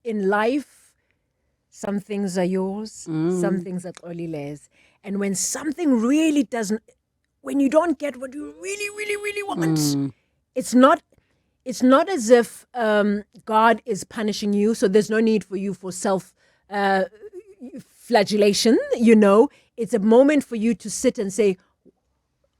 in life, some things are yours, some things are Xolile's. And when something really doesn't, when you don't get what you really, really, really want, it's not as if God is punishing you. So there's no need for you for flagellation, It's a moment for you to sit and say,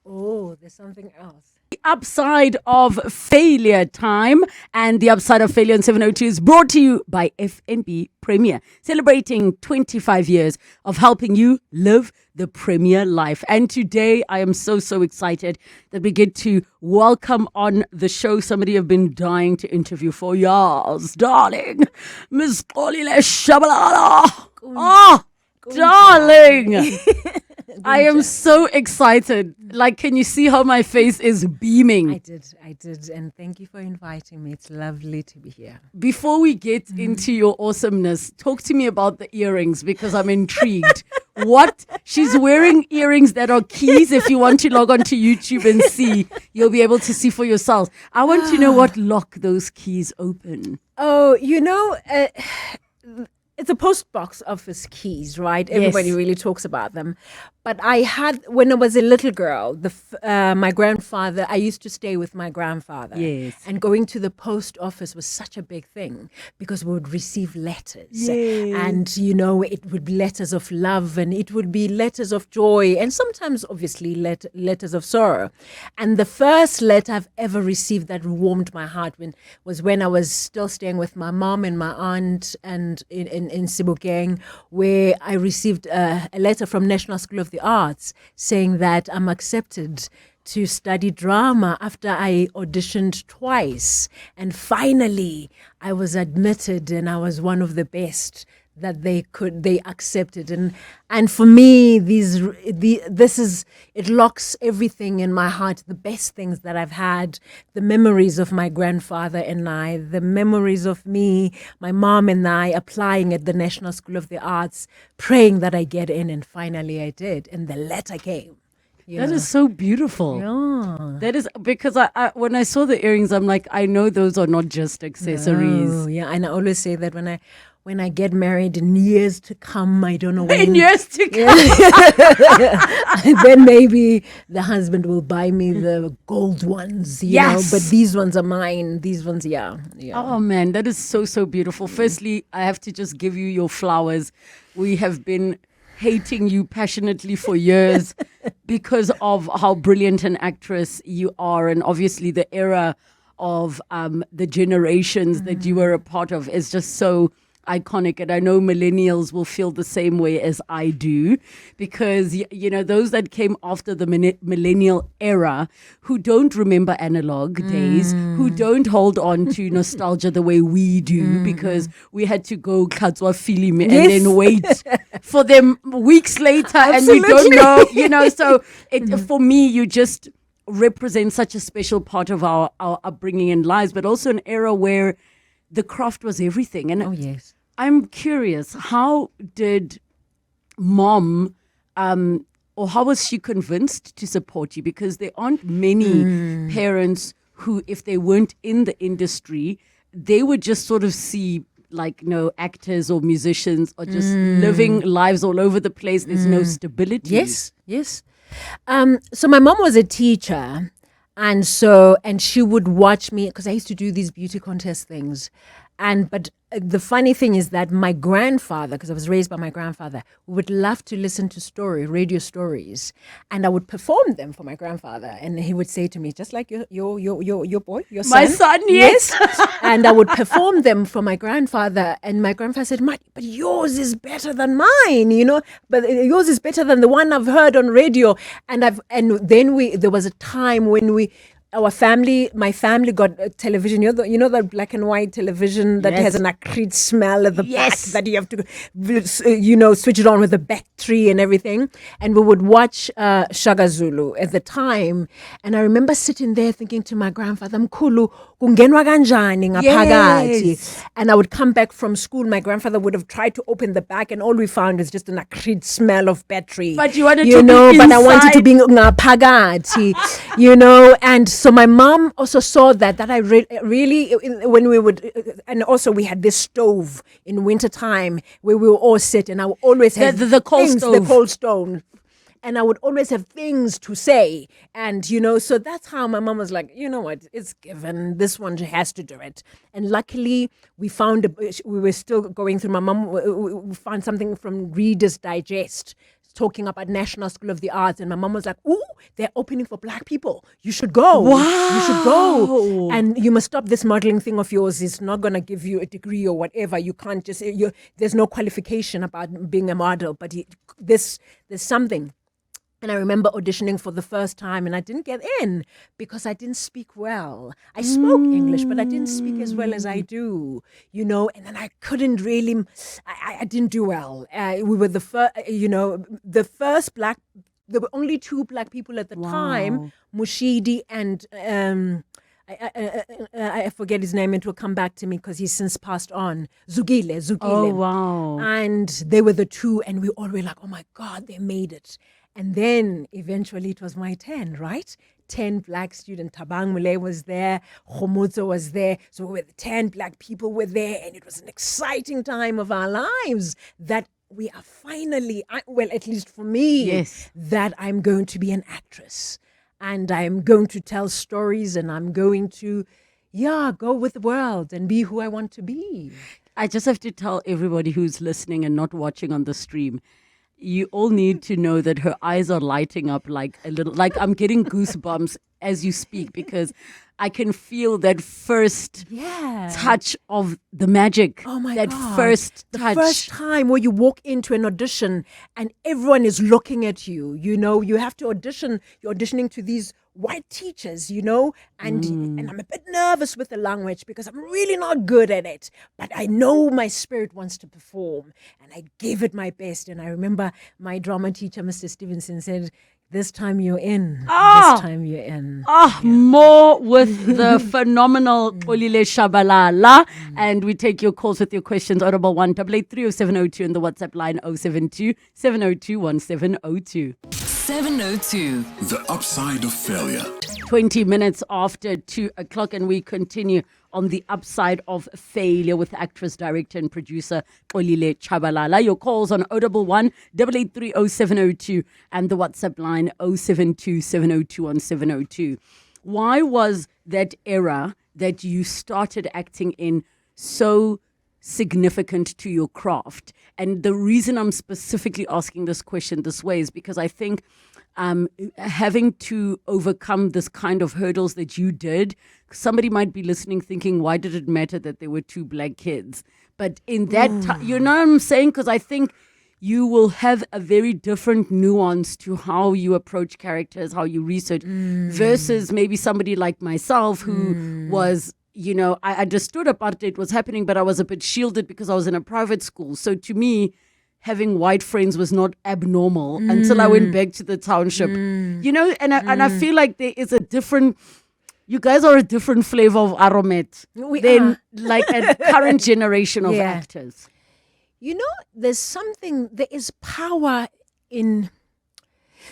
oh, there's something else. The upside of failure time and the upside of failure in 702 is brought to you by FNB Premier, celebrating 25 years of helping you live the premier life. And today I am so excited that we get to welcome on the show somebody I've been dying to interview for years, darling, Miss Xolile Tshabalala. Oh, darling. I am so excited. Like, can you see how my face is beaming? I did. And thank you for inviting me. It's lovely to be here. Before we get into your awesomeness, talk to me about the earrings because I'm intrigued. What? She's wearing earrings that are keys. If you want to log on to YouTube and see, you'll be able to see for yourselves. I want to know what lock those keys open. Oh, it's a post box office keys, right? Everybody really talks about them. But I had, when I was a little girl, my grandfather, I used to stay with my grandfather. Yes. And going to the post office was such a big thing because we would receive letters. Yes. And, it would be letters of love and it would be letters of joy and sometimes, obviously, letters of sorrow. And the first letter I've ever received that warmed my heart was when I was still staying with my mom and my aunt and in Sebokeng, where I received a letter from National School of the Arts saying that I'm accepted to study drama after I auditioned twice. And finally, I was admitted and I was one of the best that they accepted. And for me, it locks everything in my heart, the best things that I've had, the memories of my grandfather and I, the memories of me, my mom and I applying at the National School of the Arts, praying that I get in, and finally I did. And the letter came. That is so beautiful. Yeah. That is because I when I saw the earrings, I'm like, I know those are not just accessories. Oh, yeah. And I always say that when I get married in years to come, I don't know when. In years to come. Yeah. Then maybe the husband will buy me the gold ones, you know. But these ones are mine. These ones, yeah. Oh, man, that is so beautiful. Firstly, I have to just give you your flowers. We have been hating you passionately for years because of how brilliant an actress you are. And obviously the era of the generations that you were a part of is just so iconic. And I know millennials will feel the same way as I do because, those that came after the millennial era who don't remember analog days, who don't hold on to nostalgia the way we do because we had to go Katswa film and then wait for them weeks later and we don't know, so for me, you just represent such a special part of our upbringing and lives, but also an era where the craft was everything. And I'm curious, how did mom, or how was she convinced to support you? Because there aren't many parents who, if they weren't in the industry, they would just sort of see actors or musicians or just living lives all over the place. There's no stability. Yes. So my mom was a teacher, and she would watch me because I used to do these beauty contest things. But the funny thing is that my grandfather, because I was raised by my grandfather, would love to listen to radio stories, and I would perform them for my grandfather, and he would say to me, just like your boy, your son, my son, yes. And I would perform them for my grandfather, and my grandfather said, but yours is better than mine, but yours is better than the one I've heard on radio, and then there was a time when my family got a television, the black and white television that has an acrid smell at the back that you have to, switch it on with the battery and everything. And we would watch Shaka Zulu at the time. And I remember sitting there thinking to my grandfather, Mkhulu, kungenwa kanjani ngaphakathi? And I would come back from school. My grandfather would have tried to open the back, and all we found is just an acrid smell of battery. But you wanted to be but inside. I wanted to be ngaphakathi, and So my mom also saw that I really, when we would, and also we had this stove in wintertime where we would all sit, and I would always have the coal stove. the cold stone. And I would always have things to say. And, so that's how my mom was like, you know what, it's given. This one has to do it. And luckily, we were still going through, my mom, we found something from Reader's Digest talking about National School of the Arts. And my mom was like, ooh, they're opening for Black people. You should go. Wow. You should go. And you must stop this modeling thing of yours. It's not going to give you a degree or whatever. You can't just, there's no qualification about being a model. But there's something. And I remember auditioning for the first time, and I didn't get in because I didn't speak well. I spoke English, but I didn't speak as well as I do, and then I couldn't really, I didn't do well. We were the first, the first Black, there were only 2 Black people at the time, Mushidi and, I forget his name. It will come back to me because he's since passed on. Xolile. Oh, wow. And they were the 2, and we all were like, oh my God, they made it. And then eventually it was my 10, right? 10 Black students. Tabang Mule was there. Khomotso was there. So we were 10 Black people were there. And it was an exciting time of our lives that we are finally, well, at least for me, yes, that I'm going to be an actress. And I'm going to tell stories, and I'm going to, go with the world and be who I want to be. I just have to tell everybody who's listening and not watching on the stream, you all need to know that her eyes are lighting up like a little, like I'm getting goosebumps as you speak, because I can feel that first touch of the magic. Oh my that God. First touch. The first time where you walk into an audition and everyone is looking at you, you have to audition, you're auditioning to these white teachers, and I'm a bit nervous with the language because I'm really not good at it, but I know my spirit wants to perform, and I give it my best. And I remember my drama teacher, Mr. Stevenson, said, this time you're in. This time you're in. More with the phenomenal Xolile Tshabalala. And we take your calls with your questions. Audible 1 8830702 and the WhatsApp line 072 702 1702. 702. The upside of failure. 20 minutes after 2 o'clock, and we continue on the upside of failure with actress, director, and producer Xolile Tshabalala. Your calls on 011 8830702 and the WhatsApp line 072 702 1702. Why was that era that you started acting in so significant to your craft? And the reason I'm specifically asking this question this way is because I think having to overcome this kind of hurdles that you did, somebody might be listening thinking, why did it matter that there were 2 Black kids? But in that time, you know what I'm saying? Because I think you will have a very different nuance to how you approach characters, how you research, versus maybe somebody like myself who was, I understood apartheid was happening, but I was a bit shielded because I was in a private school. So to me, having white friends was not abnormal until I went back to the township, and I feel like there is a different, you guys are a different flavor of aromat than like a current generation of actors. There is power in.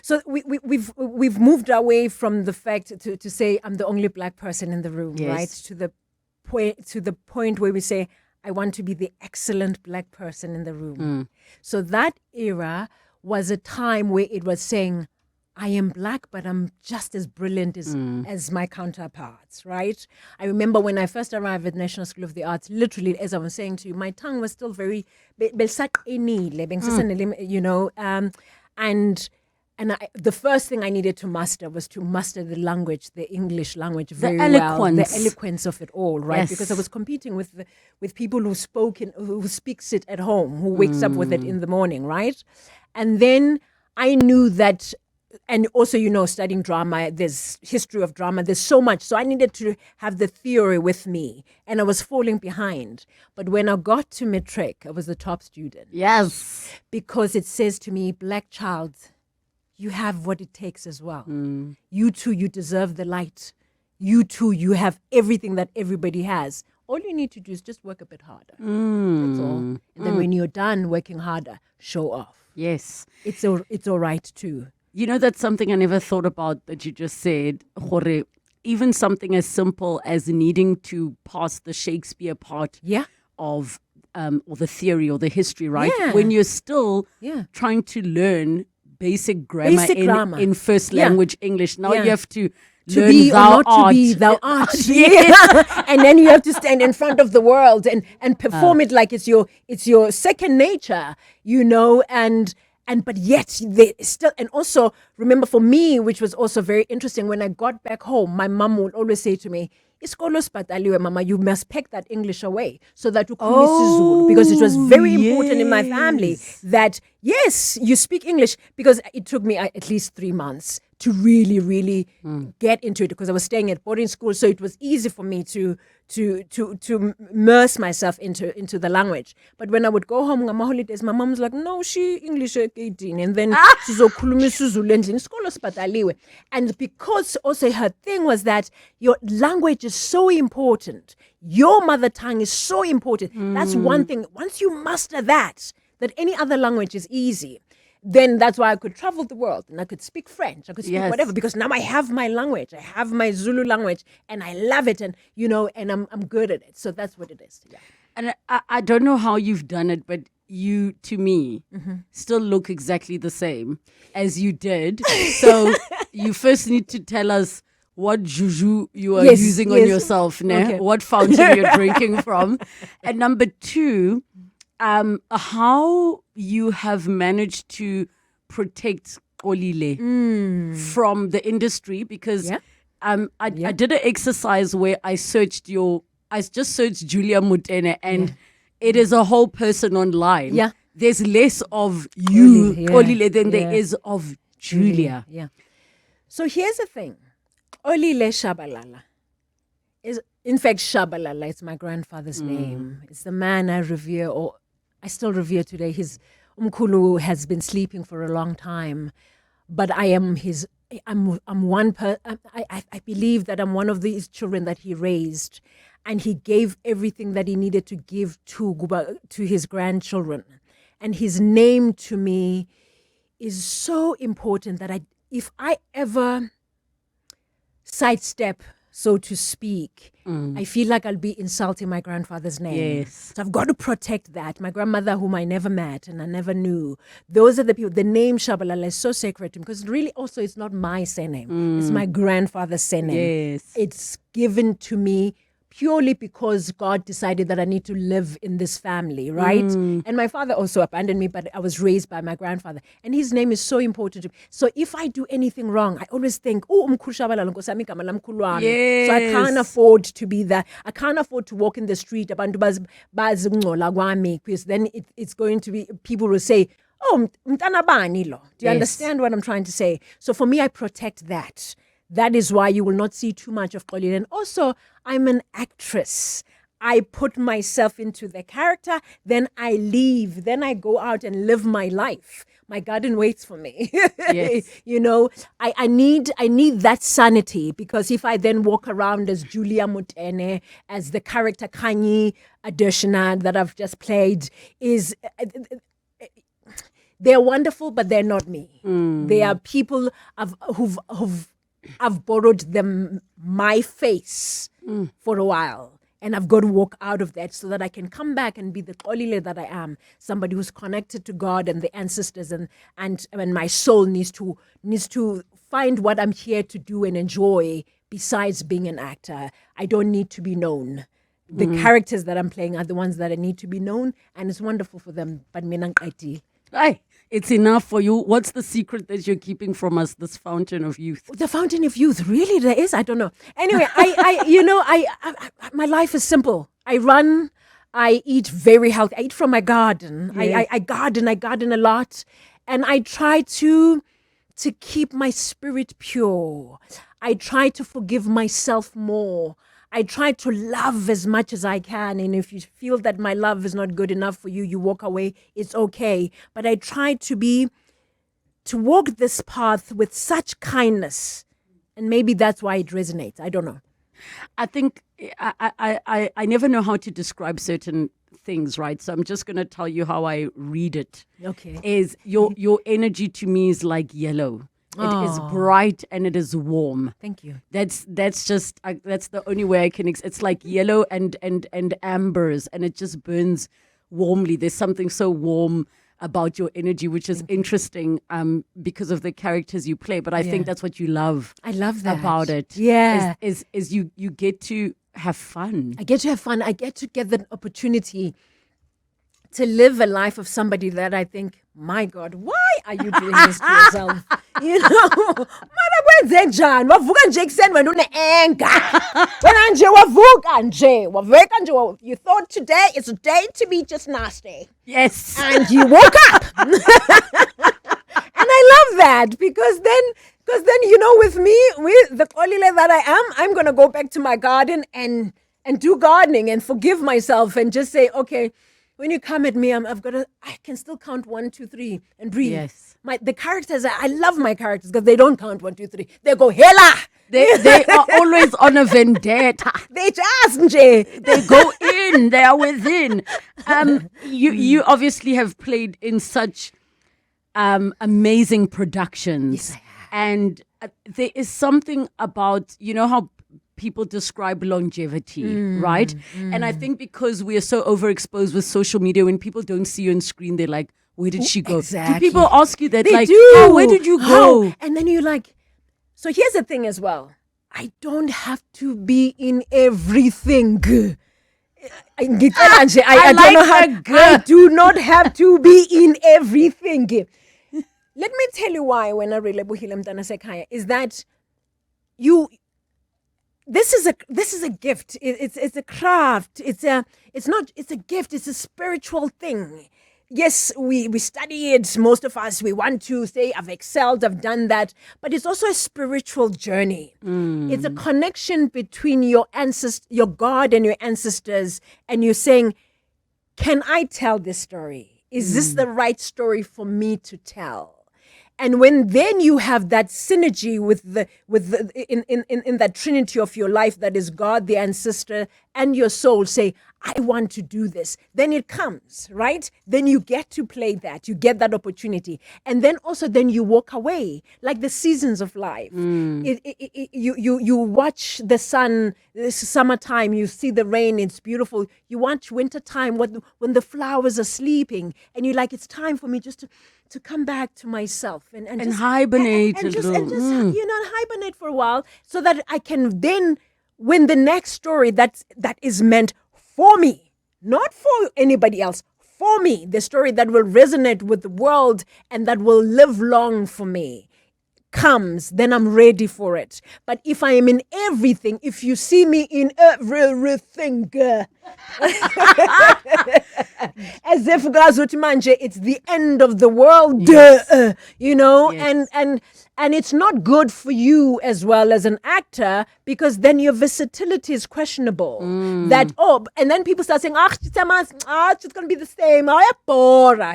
So we've moved away from the fact to say I'm the only Black person in the room, right? To the point where we say I want to be the excellent Black person in the room. So that era was a time where it was saying, I am Black, but I'm just as brilliant as my counterparts, right? I remember when I first arrived at National School of the Arts, literally, as I was saying to you, my tongue was still very, and the first thing I needed to master was to master the language, the English language very well. The eloquence of it all, right? Yes. Because I was competing with people who speaks it at home, who wakes up with it in the morning, right? And then I knew that, and also, studying drama, there's history of drama, there's so much. So I needed to have the theory with me, and I was falling behind. But when I got to matric, I was the top student. Yes. Because it says to me, Black child, you have what it takes as well. You too, you deserve the light. You too, you have everything that everybody has. All you need to do is just work a bit harder. That's all. And then when you're done working harder, show off. Yes. It's all right too. That's something I never thought about that you just said, Jorge. even something as simple as needing to pass the Shakespeare part Yeah. of or the theory or the history, right? Yeah. When you're still Yeah. trying to learn basic grammar, Basic grammar. in first Yeah. language English. Now Yeah. you have to To learn be or thou not art. to be, thou art. Yes. And then you have to stand in front of the world and perform it like it's your second nature, and but yet they still, and also remember for me, which was also very interesting, when I got back home, my mom would always say to me, "Isikolo sibhadaliwe, mama, you must pack that English away so that you khuluma isiZulu," because it was very important in my family yes. that yes, you speak English, because it took me at least 3 months to really, really get into it, because I was staying at boarding school, so it was easy for me to immerse myself into the language. But when I would go home on my holidays, my mom was like, "No, she English 18, and then sizokhuluma isiZulu endlini, isikolo sibhadaliwe." And because also her thing was that your language is so important, your mother tongue is so important. That's one thing. Once you master that any other language is easy. Then that's why I could travel the world and I could speak French. I could speak Yes. whatever, because now I have my language. I have my Zulu language and I love it, and and I'm good at it. So that's what it is. Yeah. And I don't know how you've done it, but you, to me, still look exactly the same as you did. So you first need to tell us what juju you are Yes, using on yes. yourself, Okay. what fountain you're drinking from. And number two, how you have managed to protect Xolile from the industry, because Yeah. I did an exercise where I just searched Julia Mutene, and it is a whole person online. Yeah. There's less of you, Xolile, yeah. Xolile, than there Yeah. is of Julia. Yeah. So here's the thing. Xolile Tshabalala is, in fact, Tshabalala, it's my grandfather's name. It's the man I revere, or I still revere today. His Umkulu has been sleeping for a long time, but I am his. I'm one I believe that I'm one of these children that he raised, and he gave everything that he needed to give to his grandchildren, and his name to me is so important that if I ever sidestep, so to speak, I feel like I'll be insulting my grandfather's name. Yes. So I've got to protect that. My grandmother, whom I never met and I never knew, those are the people. The name Tshabalala is so sacred to me, because really also it's not my surname. It's my grandfather's surname. Yes. It's given to me purely because God decided that I need to live in this family, right? And my father also abandoned me, but I was raised by my grandfather. And his name is so important to me. So if I do anything wrong, I always think, oh, Umkhulu Tshabalala, Nkosi yami igama lami khulwane. So I can't Yes. afford to be that. I can't afford to walk in the street, abantu bazi ukungcola kwami, because then it's going to be, people will say, oh, mntana bani lo. Do you Yes. understand what I'm trying to say? So for me, I protect that. That is why you will not see too much of Xolile. And also, I'm an actress. I put myself into the character, then I leave, then I go out and live my life. My garden waits for me. Yes. I need that sanity, because if I then walk around as Julia Mutene, as the character Kanye Adeshina that I've just played, they're wonderful, but they're not me. They are people I've borrowed my face for a while. And I've got to walk out of that so that I can come back and be the Xolile that I am, somebody who's connected to God and the ancestors, and my soul needs to find what I'm here to do and enjoy besides being an actor. I don't need to be known. The characters that I'm playing are the ones that I need to be known, and it's wonderful for them. But mina ngiqedile. Aye, it's enough for you. What's the secret that you're keeping from us, this fountain of youth? The fountain of youth, really, there is. I don't know. Anyway, I my life is simple. I run. I eat very healthy. I eat from my garden. Yes. I garden a lot, and I try to keep my spirit pure. I try to forgive myself more. I try to love as much as I can. And if you feel that my love is not good enough for you, you walk away, it's okay. But I try to walk this path with such kindness. And maybe that's why it resonates. I don't know. I think I never know how to describe certain things, right? So I'm just going to tell you how I read it. Okay. Is your energy to me is like yellow. It is bright and it is warm. Thank you. That's just that's the only way I can. It's like yellow and ambers, and it just burns warmly. There's something so warm about your energy, which is interesting because of the characters you play. But I think that's what you love. I love that about it. Yeah, is you get to have fun. I get to have fun. I get to get the opportunity to live a life of somebody that I think, my God, why are you doing this to yourself? You know, mara kwenze njani? Wavuka nje ekuseni wena une-anger. Wena nje wavuka nje. Waveka nje. You thought today is a day to be just nasty. Yes. And you woke up. And I love that because then, you know, with me, with the Xolile that I am, I'm going to go back to my garden and do gardening and forgive myself and just say, okay, when you come at me, I can still count 1, 2, 3 and breathe. Yes. The characters, I love my characters because they don't count 1, 2, 3. They go, hela. They are always on a vendetta. They just, nje. They go in. They are within. You obviously have played in such amazing productions. Yes, and there is something about, you know how people describe longevity, right? And I think because we are so overexposed with social media, when people don't see you on screen, they're like, where did she go? Exactly. Do people ask you that? They like, do. oh, where did you go? How? And then you're like, so here's the thing as well. I don't have to be in everything. I don't know how. I do not have to be in everything. Let me tell you why when I Relebogile Mabotja is that this is a gift. It's a craft. It's a gift. It's a spiritual thing. Yes, we study it. Most of us, we want to say, I've excelled, I've done that. But it's also a spiritual journey. It's a connection between your God and your ancestors. And you're saying, can I tell this story? Is this the right story for me to tell? And when then you have that synergy with in that trinity of your life that is God, the ancestor, and your soul, say, I want to do this. Then it comes, right? Then you get to play that. You get that opportunity. And then also then you walk away, like the seasons of life. You watch the sun, this summertime, you see the rain, it's beautiful. You watch wintertime when the flowers are sleeping and you're like, it's time for me just to come back to myself and just hibernate and just hibernate for a while so that I can then win the next story that is meant for me, not for anybody else, for me, the story that will resonate with the world and that will live long for me comes, then I'm ready for it. But if I am in everything, if you see me in everything, as if God's manje, it's the end of the world, you know, Yes. and it's not good for you as well as an actor because then your versatility is questionable. And then people start saying, it's going to be the same.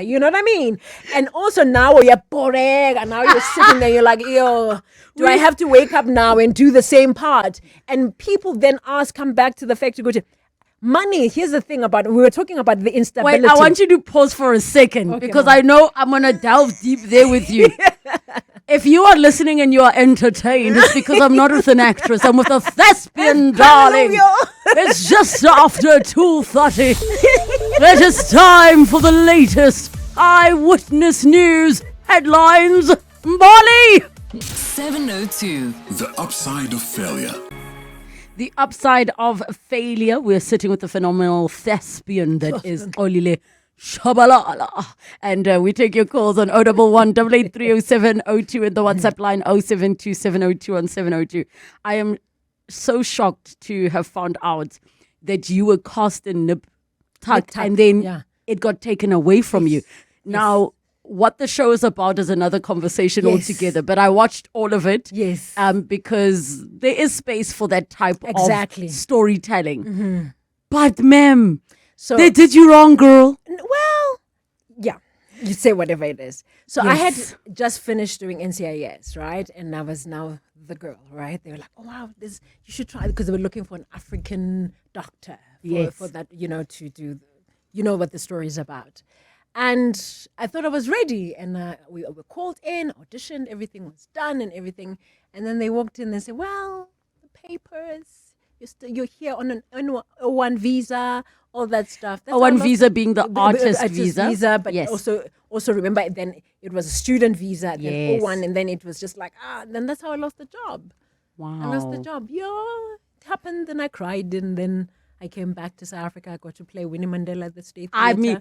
You know what I mean? And also now you're boring, and now you're sitting there, you're like, yo, do I have to wake up now and do the same part? And people then come back to the fact to go to money. Here's the thing we were talking about the instability. Wait, I want you to pause for a second because I know I'm going to delve deep there with you. If you are listening and you are entertained, it's because I'm not with an actress. I'm with a thespian, darling. It's just after 2:30. It is time for the latest eyewitness news headlines. Molly! 702. The upside of failure. The upside of failure. We're sitting with the phenomenal thespian that is Xolile Tshabalala. And we take your calls on 011 8830702 and the WhatsApp line 072702 on 702. I am so shocked to have found out that you were cast in Nip Tuck and then it got taken away from you. Now, what the show is about is another conversation altogether. But I watched all of it. Yes. Because there is space for that type of storytelling. But ma'am, So they did you wrong, girl. well, yeah, you say whatever it is. So I had just finished doing NCIS, right? And I was now the girl, right? They were like, oh wow, you should try, because they were looking for an African doctor for that, to do, what the story is about. And I thought I was ready. And we were called in, auditioned, everything was done and everything. And then they walked in and said, well, the papers, you're here on an O1 visa, all that stuff. That's O1 how visa being the artist visa. But yes. also remember, then it was a student visa, then Yes. O1, and then it was just like, then that's how I lost the job. Wow. I lost the job. Yeah, it happened, and I cried, and then I came back to South Africa. I got to play Winnie Mandela at the State Theatre. I mean,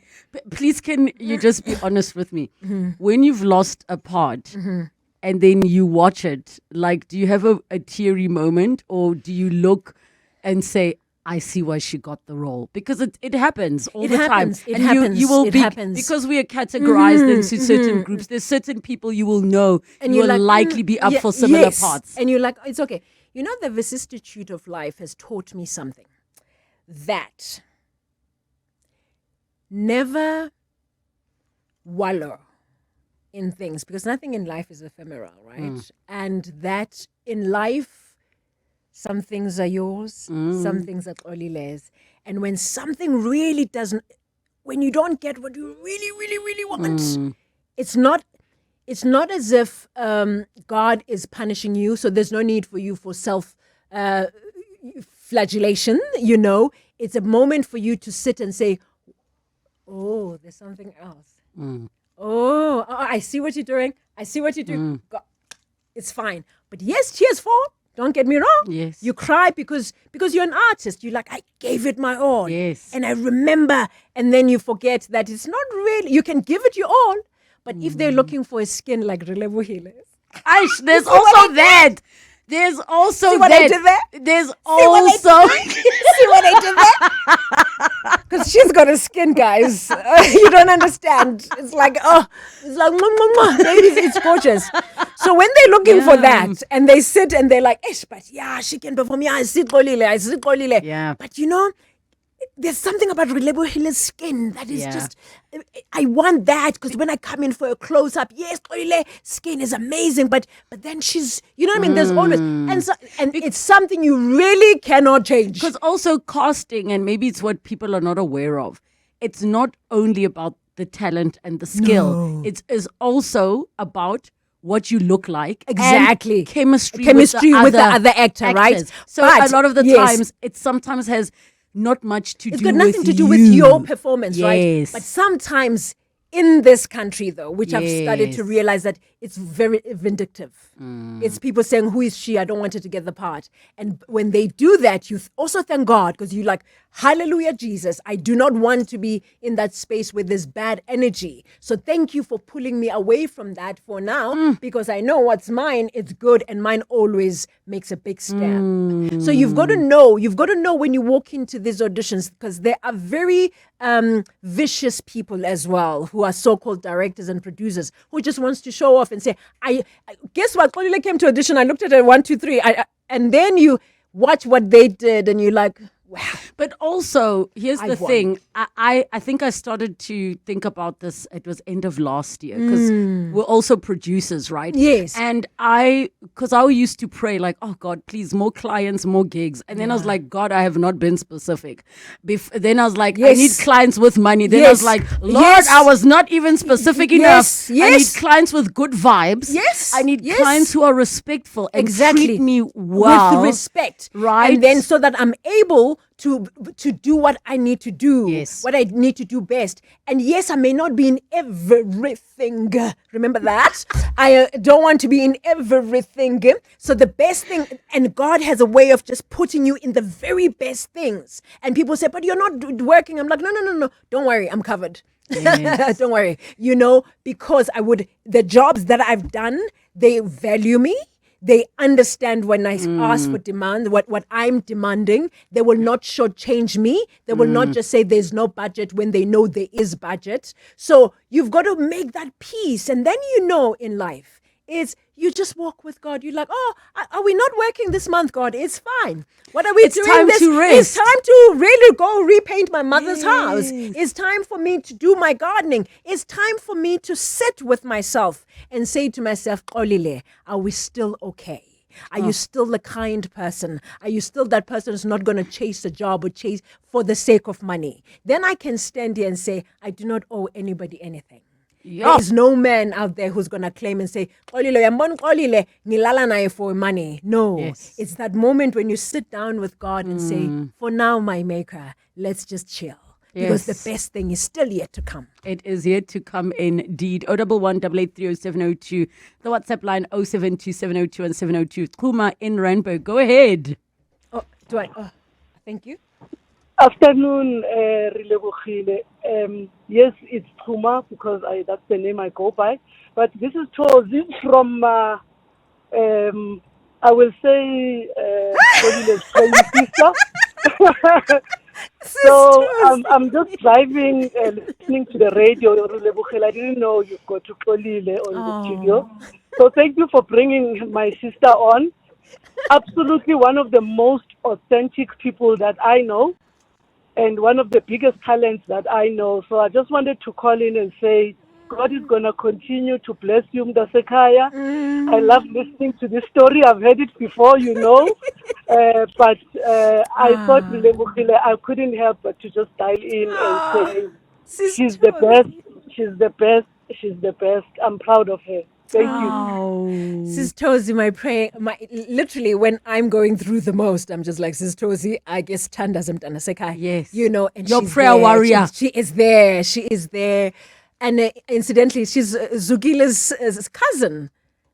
please can you just be honest with me? When you've lost a part and then you watch it, like, do you have a teary moment, or do you look and say, I see why she got the role? Because it happens all the time. It And happens. you will It be, happens. because we are categorized into certain groups, there's certain people you will know and you will like, likely be up yeah, for similar yes. parts. And you're like, it's okay. You know, the vicissitude of life has taught me something. That never wallow in things, because nothing in life is ephemeral, right? And that in life, some things are yours, some things are Xolile's. And when something really doesn't, when you don't get what you really, really, really want, it's not as if God is punishing you, so there's no need for you for self flagellation, you know. It's a moment for you to sit and say, oh, there's something else. Oh, I see what you're doing. I see what you're doing. God, it's fine. But yes, cheers for. Don't get me wrong. Yes. You cry because you're an artist. You're like, I gave it my all. Yes. And I remember. And then you forget that it's not really, you can give it your all. But if they're looking for a skin like Relebogile, Aish, there's See what also I that. There's also See what that. I did there? There's See what I also. See what I did there? Because she's got a skin, guys. You don't understand. It's like, it's like, ladies, it's gorgeous. So when they're looking for that, and they sit and they're like, but yeah, she can perform. Yeah, I see Xolile. Yeah. But you know, there's something about Relebugile's skin that is Yeah. just, I want that, because when I come in for a close up, yes, Xolile skin is amazing, but then she's, you know what I mean? There's always, and it's something you really cannot change. Because also casting, and maybe it's what people are not aware of, it's not only about the talent and the skill. No. It is also about what you look like. Exactly. And chemistry with the other actor, actors. right? So But, a lot of the yes. times, it sometimes has not much to It's do got with nothing to do with your performance, right? Yes. But sometimes in this country, though, which I've started to Yes. realize that it's very vindictive. It's people saying, who is she? I don't want her to get the part. And when they do that, you also thank God, because you're like, hallelujah, Jesus. I do not want to be in that space with this bad energy. So thank you for pulling me away from that for now, because I know what's mine, it's good, and mine always makes a big stand. So you've got to know when you walk into these auditions, because there are very vicious people as well, who are so-called directors and producers, who just wants to show off and say, I guess what, Xolile came to audition, I looked at it 1, 2, 3, and then you watch what they did and you're like, wow. But also, here's the I've won. thing. I think I started to think about this, it was end of last year, because we're also producers, right? Yes. And because I used to pray like, oh God, please, more clients, more gigs. And then I was like, God, I have not been specific. Then I was like, I Yes. need clients with money. Then I was Yes. like, Lord, Yes. I was not even specific Yes. enough. I need Yes. clients with good vibes. Yes. I need Yes. clients who are respectful and Exactly. treat me well. With respect. Right. And then so that I'm able to do what I need to do, Yes. what I need to do best. And yes, I may not be in everything. Remember that? I don't want to be in everything. So the best thing, and God has a way of just putting you in the very best things. And people say, but you're not working. I'm like, no. Don't worry, I'm covered. Yes. Don't worry. You know, because the jobs that I've done, they value me. They understand when I ask for demand, what I'm demanding. They will not shortchange me. They will not just say there's no budget when they know there is budget. So you've got to make that peace. And then you know in life, you just walk with God. You're like, oh, are we not working this month, God? It's fine. What are we It's doing time this? to rest. It's time to really go repaint my mother's house. It's time for me to do my gardening. It's time for me to sit with myself and say to myself, Xolile, are we still okay? Are you still the kind person? Are you still that person who's not going to chase a job or chase for the sake of money? Then I can stand here and say, I do not owe anybody anything. There is no man out there who's going to claim and say, "Xolile, yambona uXolile, ngilala naye for money." No, Yes. it's that moment when you sit down with God and say, for now, my maker, let's just chill. Because Yes. the best thing is still yet to come. It is yet to come indeed. 011-883-0702. The WhatsApp line 072-702 and 702. Kuma in Rainbow. Go ahead. Oh, thank you. Afternoon, Relebogile. Yes, it's Puma because that's the name I go by. But this is Tozi from, I will say, Xolile's sister. So I'm just driving, listening to the radio. Relebogile, I didn't know you've got to Xolile on the studio. So thank you for bringing my sister on. Absolutely one of the most authentic people that I know. And one of the biggest talents that I know. So I just wanted to call in and say, God is going to continue to bless you, Mdasekaya. I love listening to this story. I've heard it before, you know. But I thought, Relebogile, I couldn't help but to just dial in and say, she's the best, she's the best, she's the best. I'm proud of her. Thank you. Sis Tozi, literally when I'm going through the most, I'm just like, Sis Tozi, I guess Tanda's Mtanasekai. Yes. You know, and Your she's prayer there. warrior. She is there. She is there. And incidentally, she's Zugile's cousin.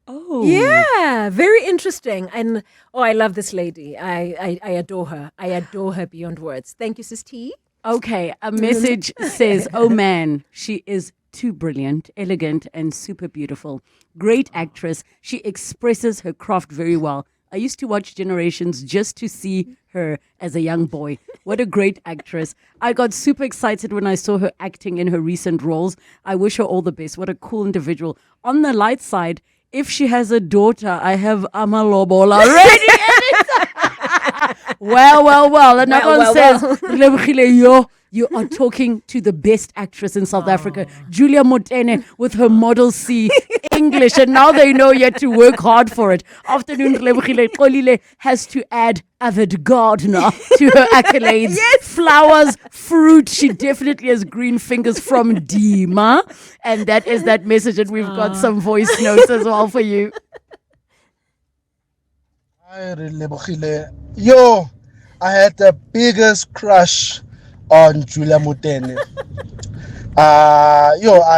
Oh. Yeah, very interesting. And I love this lady. I adore her. I adore her beyond words. Thank you, Sis T. Okay, a message says, oh man, she is too brilliant, elegant, and super beautiful. Great actress. She expresses her craft very well. I used to watch Generations just to see her as a young boy. What a great actress. I got super excited when I saw her acting in her recent roles. I wish her all the best. What a cool individual. On the light side, if she has a daughter, I have Amalobola ready. Well. Another one says, Relebogile, you are talking to the best actress in South Africa, Julia Motene, with her Model C English, and now they know you have to work hard for it. Afternoon, Relebogile, Xolile has to add avid gardener to her accolades. Yes. Flowers, fruit. She definitely has green fingers from Dima, and that is that message, and we've got some voice notes as well for you. Hi, Relebogile. Yo, I had the biggest crush on Julia Motene.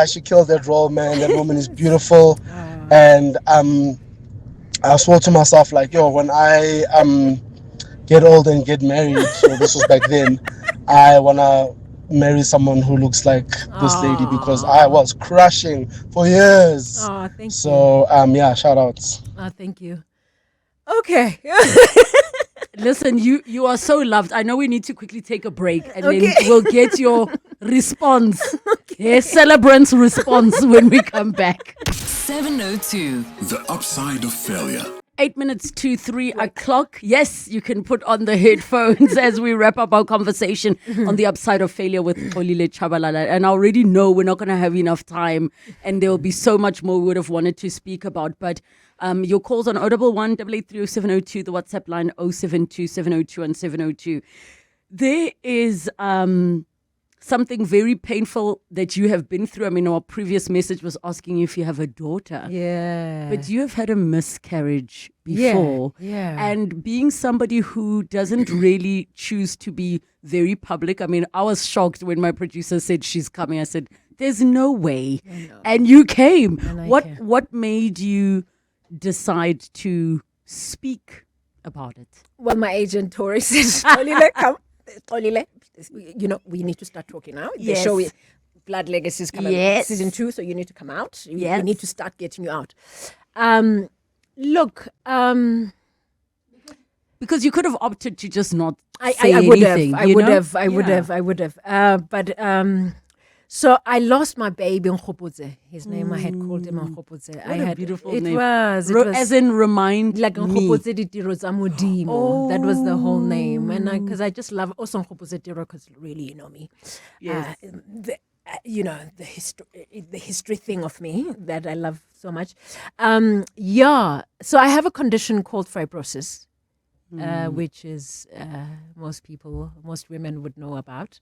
She killed that role, man. That woman is beautiful. And I swore to myself, like, when I get old and get married, so this was back then, I wanna marry someone who looks like this lady, because I was crushing for years. Thank you. So shout outs. Thank you. Okay. Listen, you are so loved. I know we need to quickly take a break, and then we'll get your response. Yes, celebrant's response when we come back. 702. The upside of failure. 8 minutes to 3 o'clock. Yes, you can put on the headphones as we wrap up our conversation on the upside of failure with Xolile Tshabalala. And I already know we're not going to have enough time, and there will be so much more we would have wanted to speak about. But your calls on 011-883-0702, the WhatsApp line 072-702 and 702. There is something very painful that you have been through. I mean, our previous message was asking you if you have a daughter. Yeah. But you have had a miscarriage before. Yeah. And being somebody who doesn't really choose to be very public. I mean, I was shocked when my producer said she's coming. I said, there's no way. And you came. What made you decide to speak about it? Well, my agent Tori said, Xolile, come. Xolile, we need to start talking now. The show is Blood Legacy is coming season 2, so you need to come out. We need to start getting you out. Because you could have opted to just not say I would anything. I would have. But so I lost my baby in Nkgopotse. His name, I had called him Nkgopotse. What a beautiful it name. Was as in remind like me. Nkgopotse Ditiro tsa Modimo. That was the whole name. And because I just love also Nkgopotse Ditiro, because really, you know me. Yes. the history thing of me that I love so much. So I have a condition called fibrosis, which is most women would know about.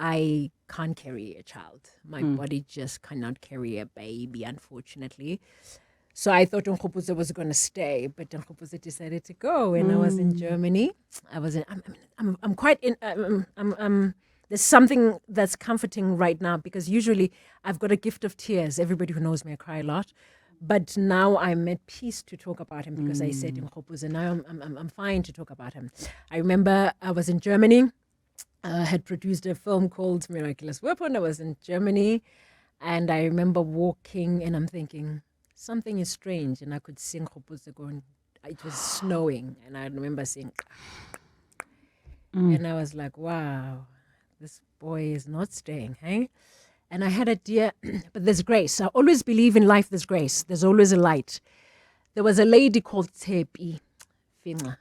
I can't carry a child. My body just cannot carry a baby, unfortunately. So I thought Nkgopoze was going to stay, but Nkgopoze decided to go. When I was in Germany, I'm quite in. There's something that's comforting right now, because usually I've got a gift of tears. Everybody who knows me, I cry a lot. But now I'm at peace to talk about him, because I said Nkgopoze, and now I'm fine to talk about him. I remember I was in Germany, had produced a film called Miraculous Weapon. I was in Germany, and I remember walking, and I'm thinking, something is strange, and I could see Nkgopoze going. It was snowing, and I remember seeing, and I was like, wow, this boy is not staying, hey? And I had a dear, but there's grace. I always believe in life there's grace. There's always a light. There was a lady called Tshepi Finga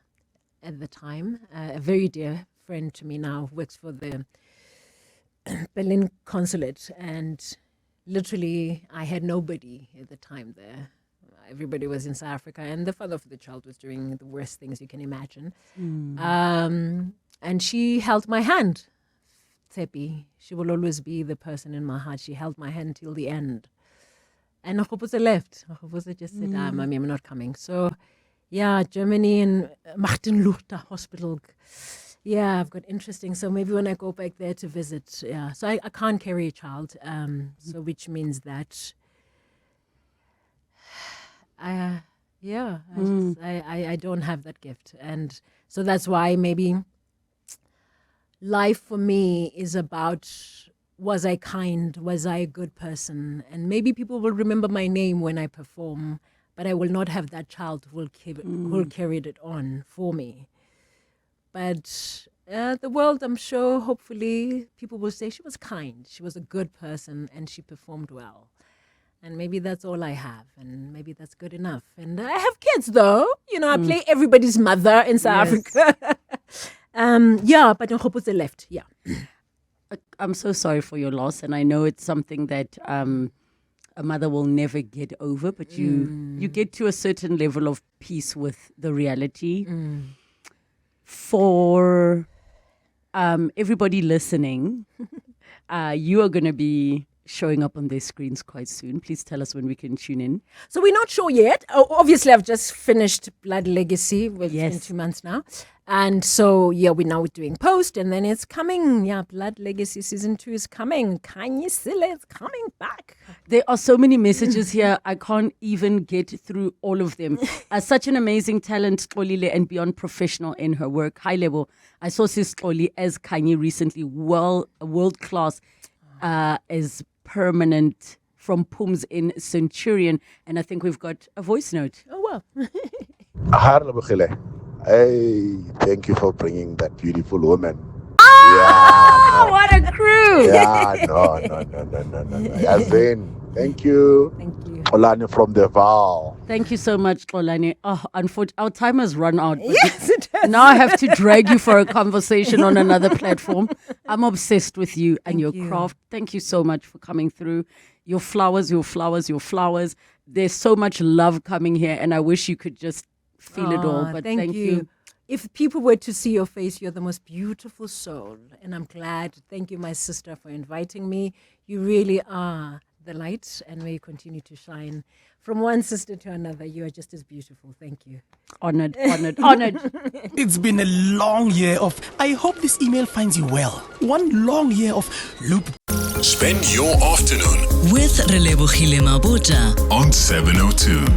at the time, a very dear friend to me now, works for the Berlin consulate, and literally I had nobody at the time there. Everybody was in South Africa, and the father of the child was doing the worst things you can imagine. And she held my hand. Tshepi, she will always be the person in my heart. She held my hand till the end. And Nkgopoze left. Nkgopoze just said, Mommy, I'm not coming. So, yeah, Germany and Martin Luther Hospital. Yeah, I've got interesting. So maybe when I go back there to visit, yeah. So I can't carry a child. So which means that, I don't have that gift. And so that's why maybe life for me is about, was I kind? Was I a good person? And maybe people will remember my name when I perform, but I will not have that child who will carry it on for me. But the world, I'm sure, hopefully, people will say she was kind, she was a good person, and she performed well. And maybe that's all I have, and maybe that's good enough. And I have kids, though. I play everybody's mother in South Africa. But Nkgopoze left, yeah. I'm so sorry for your loss, and I know it's something that a mother will never get over, but you get to a certain level of peace with the reality. For everybody listening, you are going to be showing up on their screens quite soon. Please tell us when we can tune in. So we're not sure yet. Obviously, I've just finished Blood Legacy. It's been 2 months now. And so, we're now doing Post, and then it's coming. Yeah, Blood Legacy Season 2 is coming. Kanye Sile is coming back. There are so many messages here. I can't even get through all of them. Such an amazing talent, Xolile, and beyond professional in her work. High level. I saw Sis Xoli as Kanye recently. World class as permanent from Pums in Centurion. And I think we've got a voice note. Oh, well. Relebogile. Hey, thank you for bringing that beautiful woman. What a crew! Yeah, no. Yazin, thank you. Thank you. Olani from the Val. Thank you so much, Xolani. Oh, unfortunately, our time has run out. Yes, it does. Now I have to drag you for a conversation on another platform. I'm obsessed with you and your craft. Thank you so much for coming through. Your flowers. There's so much love coming here, and I wish you could just feel it all. But thank you. If people were to see your face, you're the most beautiful soul. And I'm glad. Thank you, my sister, for inviting me. You really are the light, and may you continue to shine. From one sister to another, you are just as beautiful. Thank you. Honored. It's been a long year of, I hope this email finds you well. One long year of loop. Spend your afternoon with Relebogile Mabotja on 702.